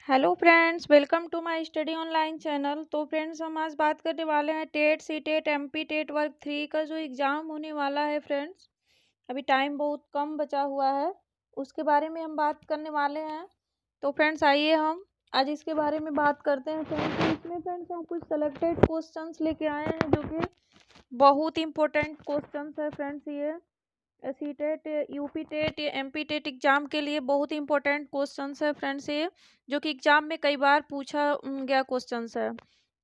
Hello friends, welcome to my study online channel. तो friends, हम आज बात करने वाले हैं TET C TET M P TET वर्ग 3 का जो एग्ज़ाम होने वाला है। फ्रेंड्स, अभी टाइम बहुत कम बचा हुआ है, उसके बारे में हम बात करने वाले हैं। तो फ्रेंड्स, आइए हम आज इसके बारे में बात करते हैं। फ्रेंड्स, तो इसमें फ्रेंड्स हम कुछ सेलेक्टेड क्वेश्चंस लेके आए हैं जो कि बहुत इंपॉर्टेंट क्वेश्चंस है। फ्रेंड्स, ये C TET, UP TET, M P TET exam के लिए बहुत इंपॉर्टेंट क्वेश्चंस है। फ्रेंड्स, ये जो कि एग्जाम में कई बार पूछा गया क्वेश्चंस है।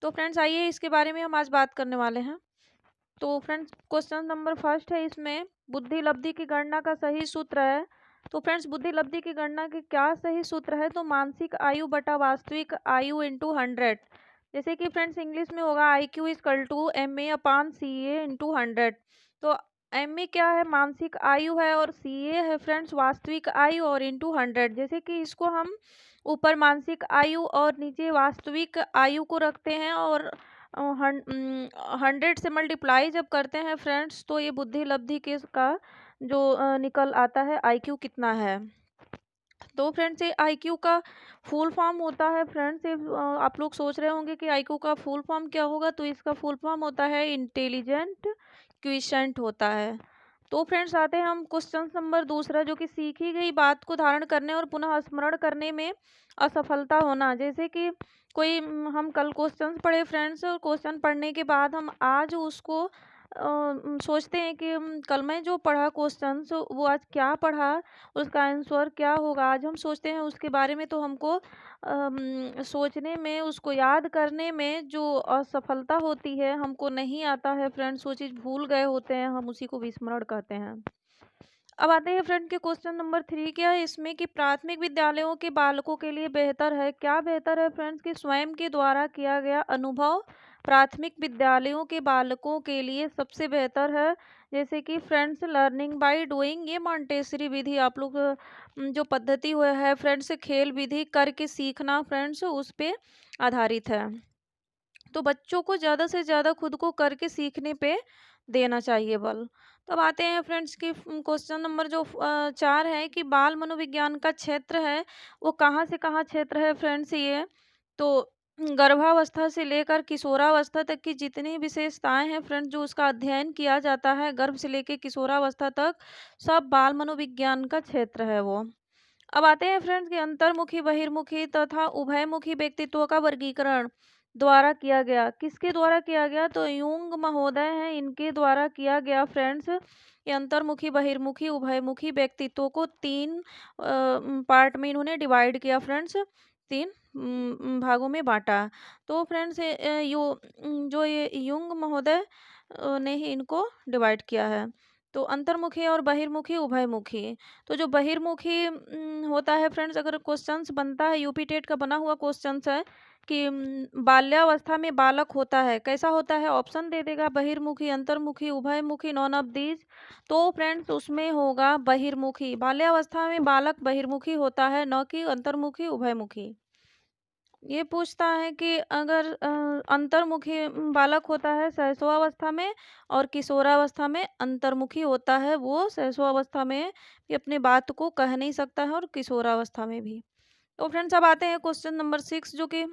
तो फ्रेंड्स, आइए इसके बारे में हम आज बात करने वाले हैं। तो फ्रेंड्स, क्वेश्चन नंबर फर्स्ट है, इसमें बुद्धि लब्धि की गणना का सही सूत्र है। तो फ्रेंड्स, बुद्धि लब्धि की गणना की क्या सही सूत्र है? तो मानसिक आयु बटा वास्तविक आयु इंटू 100। जैसे कि फ्रेंड्स इंग्लिश में होगा I Q is equal to M A upon C A into 100। तो एम ए क्या है? मानसिक आयु है, और सी ए है फ्रेंड्स वास्तविक आयु, और इंटू 100। जैसे कि इसको हम ऊपर मानसिक आयु और नीचे वास्तविक आयु को रखते हैं, और 100 से मल्टीप्लाई जब करते हैं फ्रेंड्स, तो ये बुद्धि लब्धि के का जो निकल आता है आईक्यू कितना है। तो फ्रेंड्स, ये आईक्यू का फुल फॉर्म होता है। फ्रेंड्स, ये आप लोग सोच रहे होंगे कि आईक्यू का फुल फॉर्म क्या होगा। तो इसका फुल फॉर्म होता है इंटेलिजेंट क्विशेंट होता है। तो फ्रेंड्स, आते हैं हम क्वेश्चन नंबर दूसरा, जो कि सीखी गई बात को धारण करने और पुनः स्मरण करने में असफलता होना। जैसे कि कोई हम कल क्वेश्चंस पढ़े फ्रेंड्स, और क्वेश्चन पढ़ने के बाद हम आज उसको सोचते हैं कि कल मैं जो पढ़ा क्वेश्चंस वो आज क्या पढ़ा, उसका आंसर क्या होगा। आज हम सोचते हैं उसके बारे में, तो हमको सोचने में, उसको याद करने में जो असफलता होती है, हमको नहीं आता है फ्रेंड्स, वो चीज़ भूल गए होते हैं, हम उसी को विस्मरण कहते हैं। अब आते हैं फ्रेंड के क्वेश्चन नंबर 3। क्या है इसमें कि प्राथमिक विद्यालयों के बालकों के लिए बेहतर है? क्या बेहतर है फ्रेंड्स? कि स्वयं के द्वारा किया गया अनुभव प्राथमिक विद्यालयों के बालकों के लिए सबसे बेहतर है। जैसे कि फ्रेंड्स लर्निंग बाय डूइंग, ये मॉन्टेसरी विधि आप लोग जो पद्धति हुआ है फ्रेंड्स, खेल विधि करके सीखना फ्रेंड्स, उस पे आधारित है। तो बच्चों को ज़्यादा से ज़्यादा खुद को करके सीखने पे देना चाहिए बल। तो अब आते हैं फ्रेंड्स की क्वेश्चन नंबर जो 4 है, कि बाल मनोविज्ञान का क्षेत्र है वो कहाँ से कहाँ क्षेत्र है फ्रेंड्स। ये तो गर्भावस्था से लेकर किशोरावस्था तक की जितनी विशेषताएं हैं फ्रेंड्स, जो उसका अध्ययन किया जाता है गर्भ से लेकर किशोरावस्था तक, सब बाल मनोविज्ञान का क्षेत्र है वो। अब आते हैं फ्रेंड्स कि अंतर्मुखी, बहिर्मुखी तथा उभयमुखी व्यक्तित्व का वर्गीकरण द्वारा किया गया। किसके द्वारा किया गया? तो यूंग महोदय हैं, इनके द्वारा किया गया फ्रेंड्स। ये अंतर्मुखी, बहिर्मुखी, उभयमुखी व्यक्तित्व को 3 पार्ट में इन्होंने डिवाइड किया फ्रेंड्स, 3 भागों में बांटा। तो फ्रेंड्स, जो ये यूंग महोदय ने ही इनको डिवाइड किया है। तो अंतर्मुखी और बहिर्मुखी, उभयमुखी। तो जो बहिर्मुखी होता है फ्रेंड्स, अगर क्वेश्चंस बनता है, यूपी टेट का बना हुआ क्वेश्चंस है कि बाल्यावस्था में बालक होता है, कैसा होता है? ऑप्शन दे देगा बहिर्मुखी, अंतर्मुखी, उभयमुखी, नॉन ऑफ दीज। तो फ्रेंड्स उसमें होगा बहिर्मुखी। बाल्यावस्था में बालक बहिर्मुखी होता है, न कि अंतर्मुखी, उभयमुखी। ये पूछता है कि अगर अंतर्मुखी बालक होता है शैशवावस्था में, और किशोरावस्था में अंतर्मुखी होता है, वो शैशवावस्था में भी अपने बात को कह नहीं सकता है, और किशोरावस्था में भी। तो फ्रेंड्स, अब आते हैं क्वेश्चन नंबर 6, जो कि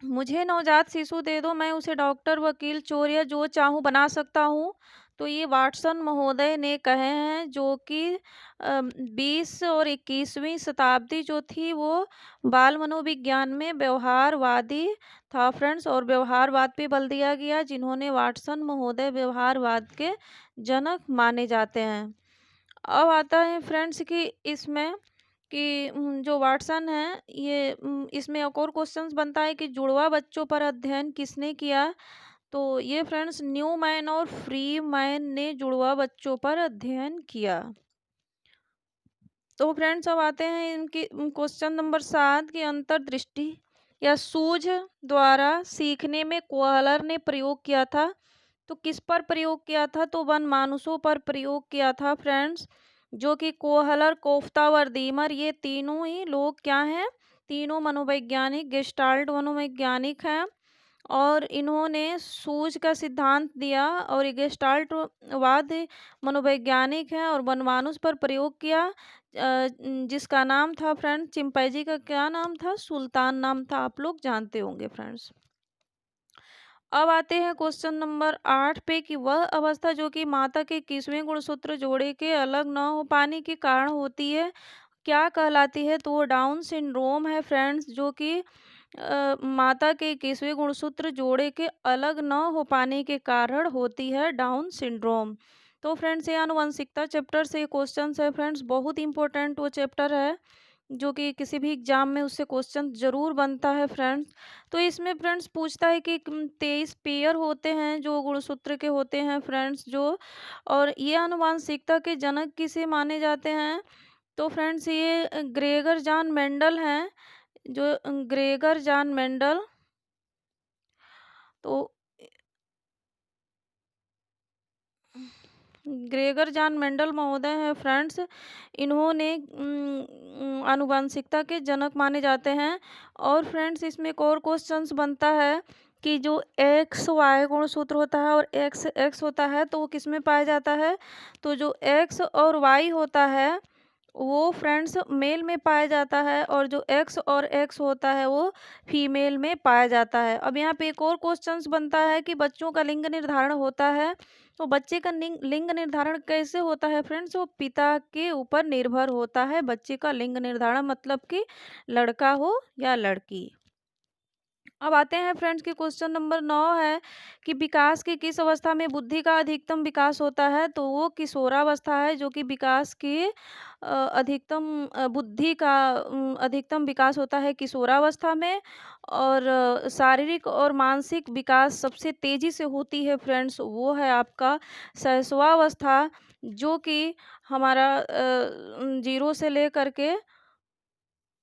मुझे नवजात शिशु दे दो, मैं उसे डॉक्टर, वकील, चोर या जो चाहूँ बना सकता हूँ। तो ये वाटसन महोदय ने कहे हैं, जो कि 20 और 21वीं शताब्दी जो थी वो बाल मनोविज्ञान में व्यवहारवादी था फ्रेंड्स, और व्यवहारवाद पे बल दिया गया, जिन्होंने वाटसन महोदय व्यवहारवाद के जनक माने जाते हैं। अब आता है फ्रेंड्स कि इसमें कि जो वाटसन है, ये इसमें एक और क्वेश्चंस बनता है कि जुड़वा बच्चों पर अध्ययन किसने किया। तो ये फ्रेंड्स न्यूमैन और फ्रीमैन ने जुड़वा बच्चों पर अध्ययन किया। तो फ्रेंड्स, अब आते हैं इनकी क्वेश्चन नंबर 7 की अंतर्दृष्टि या सूझ द्वारा सीखने में कोहलर ने प्रयोग किया था। तो किस पर प्रयोग किया था? तो वन मानुषों पर प्रयोग किया था फ्रेंड्स, जो कि कोहलर, कोफ्ता और दीमर, ये तीनों ही लोग क्या हैं? तीनों मनोवैज्ञानिक, गेस्टाल्ट मनोवैज्ञानिक हैं, और इन्होंने सूझ का सिद्धांत दिया, और ये गेस्टाल्ट वाद मनोवैज्ञानिक है, और वनमानुष पर प्रयोग किया। जिसका नाम था फ्रेंड्स, चिंपैंजी का क्या नाम था? सुल्तान नाम था, आप लोग जानते होंगे फ्रेंड्स। अब आते हैं क्वेश्चन नंबर 8 पे कि वह अवस्था जो कि माता के 21वें गुणसूत्र जोड़े के अलग न हो पाने के कारण होती है, क्या कहलाती है? तो वो डाउन सिंड्रोम है फ्रेंड्स, जो कि माता के 21वें गुणसूत्र जोड़े के अलग न हो पाने के कारण होती है डाउन सिंड्रोम। तो फ्रेंड्स, ये आनुवंशिकता चैप्टर से क्वेश्चन है फ्रेंड्स, बहुत इंपॉर्टेंट वो चैप्टर है, जो कि किसी भी एग्जाम में उससे क्वेश्चन जरूर बनता है फ्रेंड्स। तो इसमें फ्रेंड्स पूछता है कि 23 पेयर होते हैं जो गुणसूत्र के होते हैं फ्रेंड्स, जो और ये आनुवंशिकता के जनक किसे माने जाते हैं? तो फ्रेंड्स, ये ग्रेगर जॉन मेंडल हैं, जो ग्रेगर जॉन मेंडल। तो ग्रेगर जॉन मेंडल महोदय हैं फ्रेंड्स, इन्होंने आनुवंशिकता के जनक माने जाते हैं। और फ्रेंड्स, इसमें एक और क्वेश्चंस बनता है कि जो एक्स वाई गुणसूत्र होता है और एक्स एक्स होता है, तो वो किस में पाया जाता है? तो जो एक्स और वाई होता है वो फ्रेंड्स मेल में पाया जाता है, और जो एक्स और एक्स होता है वो फीमेल में पाया जाता है। अब यहाँ पे एक और क्वेश्चंस बनता है कि बच्चों का लिंग निर्धारण होता है, तो बच्चे का लिंग लिंग निर्धारण कैसे होता है फ्रेंड्स? वो पिता के ऊपर निर्भर होता है बच्चे का लिंग निर्धारण, मतलब कि लड़का हो या लड़की। अब आते हैं फ्रेंड्स कि क्वेश्चन नंबर 9 है कि विकास की किस अवस्था में बुद्धि का अधिकतम विकास होता है? तो वो किशोरावस्था है, जो कि विकास की अधिकतम बुद्धि का अधिकतम विकास होता है किशोरावस्था में। और शारीरिक और मानसिक विकास सबसे तेजी से होती है फ्रेंड्स, वो है आपका शैशवावस्था, जो कि हमारा 0 से लेकर के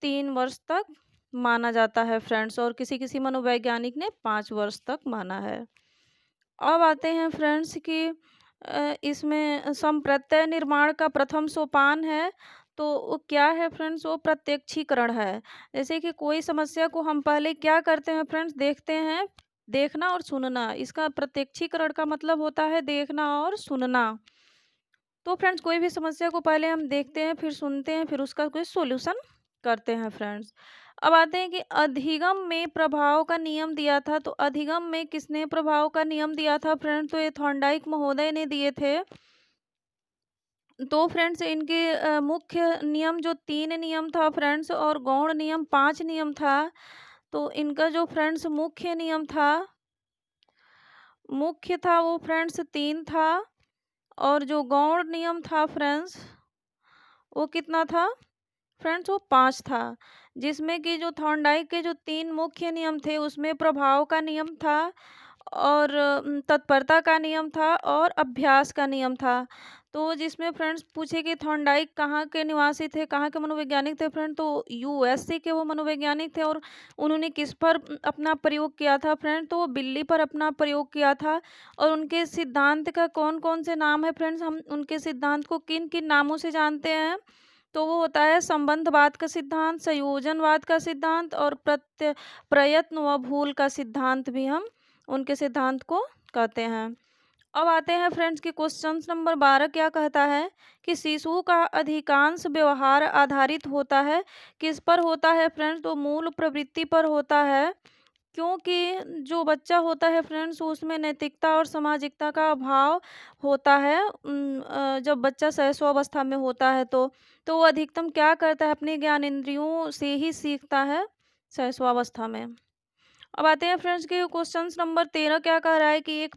3 वर्ष तक माना जाता है फ्रेंड्स, और किसी किसी मनोवैज्ञानिक ने 5 वर्ष तक माना है। अब आते हैं फ्रेंड्स कि इसमें संप्रत्यय निर्माण का प्रथम सोपान है, तो वो क्या है फ्रेंड्स? वो प्रत्यक्षीकरण है। जैसे कि कोई समस्या को हम पहले क्या करते हैं फ्रेंड्स? देखते हैं, देखना और सुनना। इसका प्रत्यक्षीकरण का मतलब होता है देखना और सुनना। तो फ्रेंड्स, कोई भी समस्या को पहले हम देखते हैं, फिर सुनते हैं, फिर उसका कोई सॉल्यूशन करते हैं फ्रेंड्स। अब आते हैं कि अधिगम में प्रभाव का नियम दिया था, तो अधिगम में किसने प्रभाव का नियम दिया था फ्रेंड्स? तो ये थॉर्नडाइक महोदय ने दिए थे। तो फ्रेंड्स, इनके मुख्य नियम जो 3 नियम था फ्रेंड्स, और गौण नियम 5 नियम था। तो इनका जो फ्रेंड्स मुख्य था वो फ्रेंड्स 3 था, और जो गौण नियम था फ्रेंड्स, वो कितना था फ्रेंड्स? वो 5 था। जिसमें कि जो थॉर्नडाइक के जो 3 मुख्य नियम थे, उसमें प्रभाव का नियम था, और तत्परता का नियम था, और अभ्यास का नियम था। तो जिसमें फ्रेंड्स पूछे कि थॉर्नडाइक कहाँ के निवासी थे, कहाँ के मनोवैज्ञानिक थे फ्रेंड? तो यूएसए के वो मनोवैज्ञानिक थे, और उन्होंने किस पर अपना प्रयोग किया था फ्रेंड? तो वो बिल्ली पर अपना प्रयोग किया था। और उनके सिद्धांत का कौन कौन से नाम है फ्रेंड्स? हम उनके सिद्धांत को किन किन नामों से जानते हैं? तो वो होता है संबंधवाद का सिद्धांत, संयोजनवाद का सिद्धांत, और प्रयत्न व भूल का सिद्धांत भी हम उनके सिद्धांत को कहते हैं। अब आते हैं फ्रेंड्स कि क्वेश्चन नंबर 12 क्या कहता है कि शिशु का अधिकांश व्यवहार आधारित होता है, किस पर होता है फ्रेंड्स? तो मूल प्रवृत्ति पर होता है, क्योंकि जो बच्चा होता है फ्रेंड्स, उसमें नैतिकता और सामाजिकता का अभाव होता है। जब बच्चा शैशवावस्था में होता है, तो वो अधिकतम क्या करता है? अपने ज्ञानेंद्रियों से ही सीखता है शैशवावस्था में। अब आते हैं फ्रेंड्स कि क्वेश्चन नंबर 13 क्या कह रहा है कि एक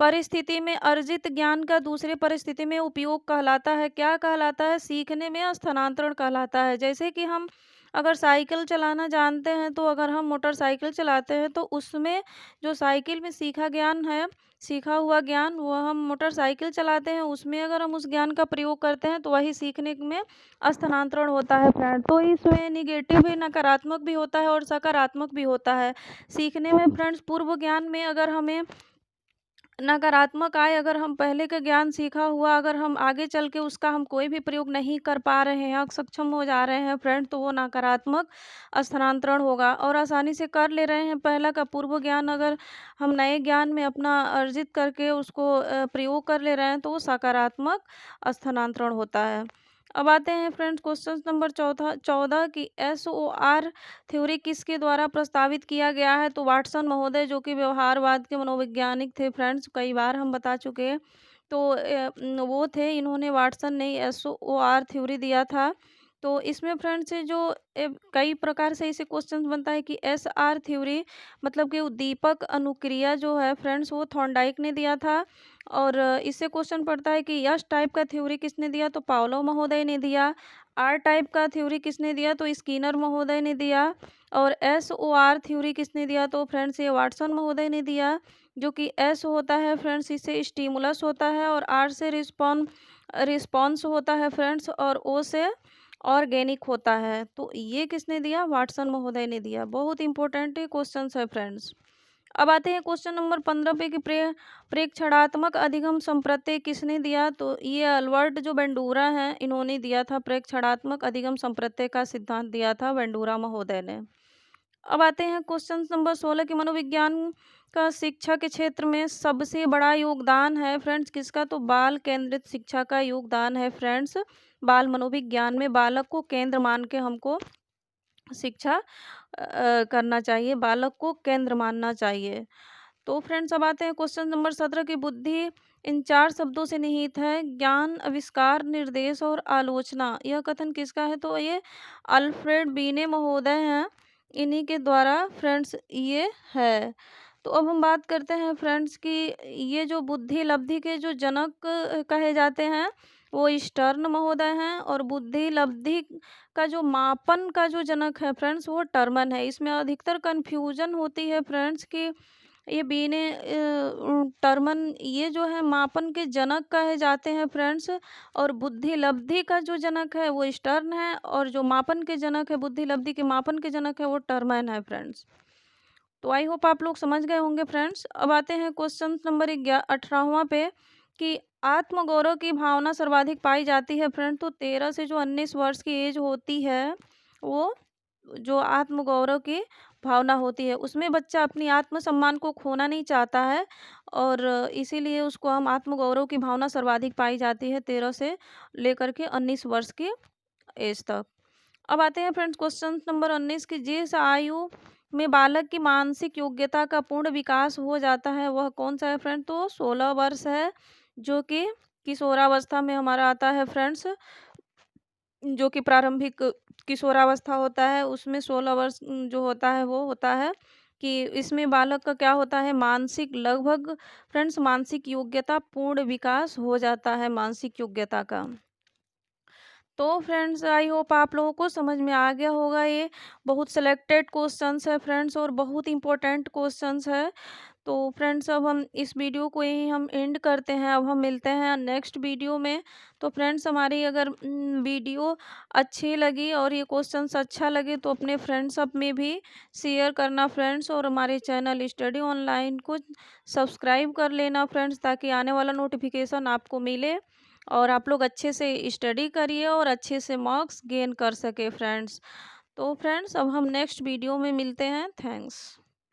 परिस्थिति में अर्जित ज्ञान का दूसरे परिस्थिति में उपयोग कहलाता है, क्या कहलाता है? सीखने में स्थानांतरण कहलाता है। जैसे कि हम अगर साइकिल चलाना जानते हैं, तो अगर हम मोटरसाइकिल चलाते हैं, तो उसमें जो साइकिल में सीखा हुआ ज्ञान, वो हम मोटरसाइकिल चलाते हैं, उसमें अगर हम उस ज्ञान का प्रयोग करते हैं, तो वही सीखने में स्थानांतरण होता है फ्रेंड। तो इसमें निगेटिव भी, नकारात्मक भी होता है और सकारात्मक भी होता है। सीखने में फ्रेंड्स पूर्व ज्ञान में अगर हमें नकारात्मक आए, अगर हम पहले का ज्ञान सीखा हुआ अगर हम आगे चल के उसका हम कोई भी प्रयोग नहीं कर पा रहे हैं, अक्षम हो जा रहे हैं फ्रेंड, तो वो नकारात्मक स्थानांतरण होगा। और आसानी से कर ले रहे हैं पहला का पूर्व ज्ञान, अगर हम नए ज्ञान में अपना अर्जित करके उसको प्रयोग कर ले रहे हैं, तो वो सकारात्मक स्थानांतरण होता है। अब आते हैं फ्रेंड्स क्वेश्चन नंबर चौथा 14 की एसओआर थ्योरी किसके द्वारा प्रस्तावित किया गया है? तो वाटसन महोदय, जो कि व्यवहारवाद के मनोवैज्ञानिक थे फ्रेंड्स, कई बार हम बता चुके हैं। तो वो थे, इन्होंने वाटसन ने एसओआर थ्योरी दिया था। तो इसमें फ्रेंड्स ये जो कई प्रकार से इसे क्वेश्चन बनता है कि एसआर थ्योरी मतलब कि उद्दीपक अनुक्रिया जो है फ्रेंड्स, वो थॉर्नडाइक ने दिया था। और इससे क्वेश्चन पड़ता है कि यस टाइप का थ्योरी किसने दिया? तो पावलोव महोदय ने दिया। आर टाइप का थ्योरी किसने दिया? तो स्किनर महोदय ने दिया। और एस ओ आर थ्योरी किसने दिया? तो फ्रेंड्स ये वाटसन महोदय ने दिया। जो कि एस होता है फ्रेंड्स, इससे स्टिमुलस होता है, और आर से रिस्पॉन्स होता है फ्रेंड्स, और ओ से ऑर्गेनिक होता है। तो ये किसने दिया? वाटसन महोदय ने दिया। बहुत इंपॉर्टेंट क्वेश्चन है फ्रेंड्स। अब आते हैं क्वेश्चन नंबर 15 पे कि प्रेक्षणात्मक अधिगम संप्रत्यय किसने दिया? तो ये अल्बर्ट जो बेंडूरा हैं, इन्होंने दिया था। प्रेक्षणात्मक अधिगम संप्रत्यय का सिद्धांत दिया था बेंडूरा महोदय ने। अब आते हैं क्वेश्चन नंबर 16 की मनोविज्ञान का शिक्षा के क्षेत्र में सबसे बड़ा योगदान है फ्रेंड्स किसका? तो बाल केंद्रित शिक्षा का योगदान है फ्रेंड्स। बाल मनोविज्ञान में बालक को केंद्र मान के हमको शिक्षा करना चाहिए, बालक को केंद्र मानना चाहिए। तो फ्रेंड्स अब आते हैं क्वेश्चन नंबर 17 की बुद्धि इन 4 शब्दों से निहित है। ज्ञान, आविष्कार, निर्देश और आलोचना। यह कथन किसका है? तो ये अल्फ्रेड बीने महोदय हैं, इन्हीं के द्वारा फ्रेंड्स ये है। तो अब हम बात करते हैं फ्रेंड्स कि ये जो बुद्धि लब्धि के जो जनक कहे जाते हैं, वो स्टर्न महोदय हैं। और बुद्धि लब्धि का जो मापन का जो जनक है फ्रेंड्स, वो टर्मन है। इसमें अधिकतर कन्फ्यूजन होती है फ्रेंड्स कि ये बीने टर्मन ये जो है मापन के जनक कहे जाते हैं फ्रेंड्स। और बुद्धि लब्धि का जो जनक है वो स्टर्न है, और जो मापन के जनक है, बुद्धि लब्धि के मापन के जनक है, वो टर्मन है फ्रेंड्स। तो आई होप आप लोग समझ गए होंगे फ्रेंड्स। अब आते हैं क्वेश्चन नंबर 18वां पे कि आत्मगौरव की भावना सर्वाधिक पाई जाती है फ्रेंड। तो 13 से जो 19 वर्ष की एज होती है, वो जो आत्मगौरव की भावना होती है, उसमें बच्चा अपनी आत्मसम्मान को खोना नहीं चाहता है। और इसीलिए उसको हम आत्मगौरव की भावना सर्वाधिक पाई जाती है 13 से लेकर के 19 वर्ष की एज तक। अब आते हैं फ्रेंड्स क्वेश्चन नंबर 19 की जिस आयु में बालक की मानसिक योग्यता का पूर्ण विकास हो जाता है, वह कौन सा है फ्रेंड? तो 16 वर्ष है, जो कि किशोरावस्था में हमारा आता है फ्रेंड्स। जो कि प्रारंभिक किशोरावस्था होता है, उसमें 16 वर्ष जो होता है वो होता है कि इसमें बालक का क्या होता है, मानसिक लगभग फ्रेंड्स मानसिक योग्यता पूर्ण विकास हो जाता है मानसिक योग्यता का। तो फ्रेंड्स आई होप आप लोगों को समझ में आ गया होगा। ये बहुत सिलेक्टेड क्वेश्चंस है फ्रेंड्स, और बहुत इंपॉर्टेंट क्वेश्चंस है। तो फ्रेंड्स अब हम इस वीडियो को यहीं हम एंड करते हैं। अब हम मिलते हैं नेक्स्ट वीडियो में। तो फ्रेंड्स हमारी अगर वीडियो अच्छी लगी और ये क्वेश्चंस अच्छा लगे तो अपने फ्रेंड्स अप में भी शेयर करना फ्रेंड्स, और हमारे चैनल स्टडी ऑनलाइन को सब्सक्राइब कर लेना फ्रेंड्स, ताकि आने वाला नोटिफिकेशन आपको मिले और आप लोग अच्छे से स्टडी करिए और अच्छे से मार्क्स गेन कर सके फ्रेंड्स। तो फ्रेंड्स अब हम नेक्स्ट वीडियो में मिलते हैं। थैंक्स।